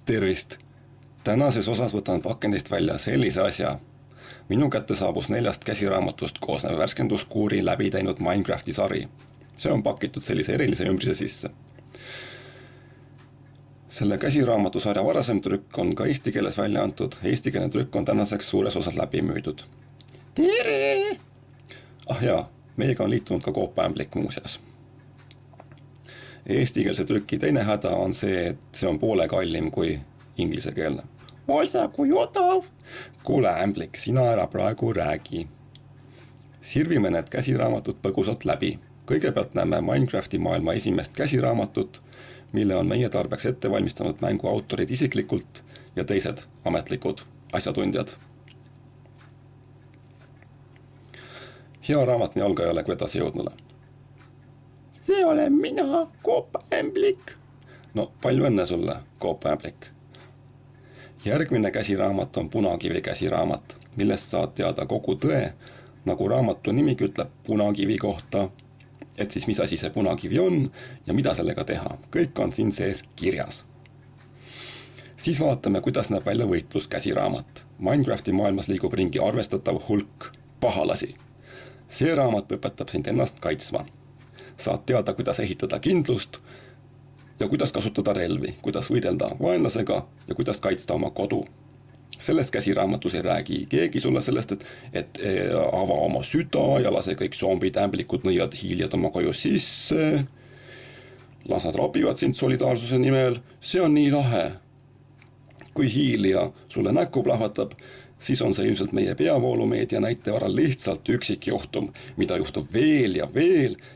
Tervist! Tänases osas võtan pakendist välja sellise asja. Minu kätte saabus 4 käsiraamatust koosnev värskenduskuuri läbi teinud Minecrafti sari. See on pakitud sellise erilise ümbrise sisse. Selle käsiraamatusarja varasem trükk on ka eesti keeles välja antud. Eestikeelne trükk on tänaseks suures osas läbi müüdud. Tere! Ah jaa, meiega on liitunud ka Coop Ämblik muuseas. Eestikeelse trüki teine häda on see, et see on poole kallim kui inglisekeelne. Osa kui odav! Kuule Ämblik, sina ära praegu räägi. Sirvime need käsiraamatud põgusalt läbi. Kõigepealt näeme Minecrafti maailma esimest käsiraamatut, mille on meie tarbeks ette valmistanud mängu autorid isiklikult ja teised ametlikud asjatundjad. Hea raamat nii algajale kui edasi jõudnule. See olen mina, Coop Ämblik. No, palju õnne sulle, Coop Ämblik. Järgmine käsiraamat on Punakivi käsiraamat, millest saad teada kogu tõe, nagu raamatu nimigi ütleb punakivi kohta, et siis mis asi see punakivi on ja mida sellega teha. Kõik on siin sees kirjas. Siis vaatame, kuidas näeb välja võitluskäsiraamat. Minecrafti maailmas liigub ringi arvestatav hulk pahalasi. See raamat õpetab sind ennast kaitsma. Saad teada, kuidas ehitada kindlust ja kuidas kasutada relvi, kuidas võidelda vaenlasega ja kuidas kaitsta oma kodu. Selles käsiraamatus ei räägi keegi sulle sellest, et ava oma süda ja lase kõik zombid, ämblikud, nõiad, hiiljad oma koju sisse. Las nad rapivad sind solidaarsuse nimel. See on nii lahe. Kui hiilija sulle näkku plahvatab, siis on see ilmselt meie peavoolumeedia näitevaral lihtsalt üksik juhtum, mida juhtub veel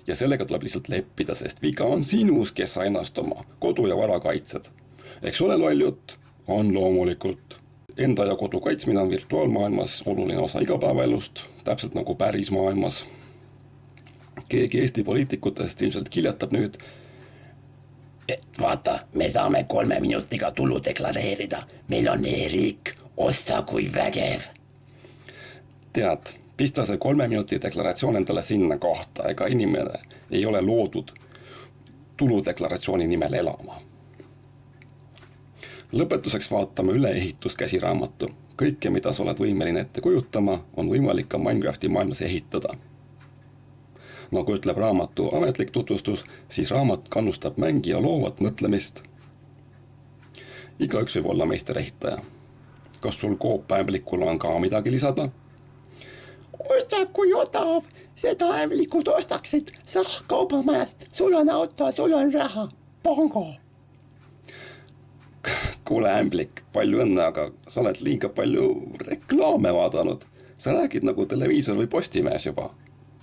ja sellega tuleb lihtsalt leppida, sest viga on sinus, kes sa ennast oma kodu ja vara kaitsed. Eks ole loljut? On loomulikult. Enda ja kodu kaitsmine on virtuaalmaailmas oluline osa igapäevaelust, täpselt nagu päris maailmas. Keegi Eesti poliitikutest ilmselt kiljatab nüüd. Vaata, me saame 3 minutiga tulu deklareerida. Meil on e-riik, osta kui vägev. Tead, pista see 3 minuti deklaratsioon endale sinna kohta, ega inimene ei ole loodud tuludeklaratsiooni nimel elama. Lõpetuseks vaatame üle ehituskäsiraamatu. Kõike, mida sa oled võimeline ette kujutama, on võimalik ka Minecrafti maailmas ehitada. Nagu ütleb raamatu ametlik tutvustus, siis raamat kannustab mängija loovat mõtlemist. Igaüks võib olla meisterehitaja. Kas sul Coop Ämblikul on ka midagi lisada? Osta kui odav, seda ämblikud ostaksid. Sah kaubamajast, sul on auto, sul on raha. Pongo! Kuule Ämblik, palju õnne, aga sa oled liiga palju reklaame vaadanud. Sa räägid nagu televiisor või postimees juba.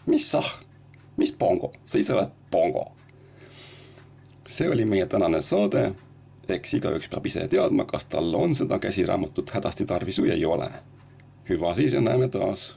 Mis sah? Mis pongo? Sa ise oled pongo. See oli meie tänane saade. Eks igaüks peab ise teadma, kas tal on seda käsiraamatut hädasti tarvis või ei ole. Hüva siis ja näeme taas.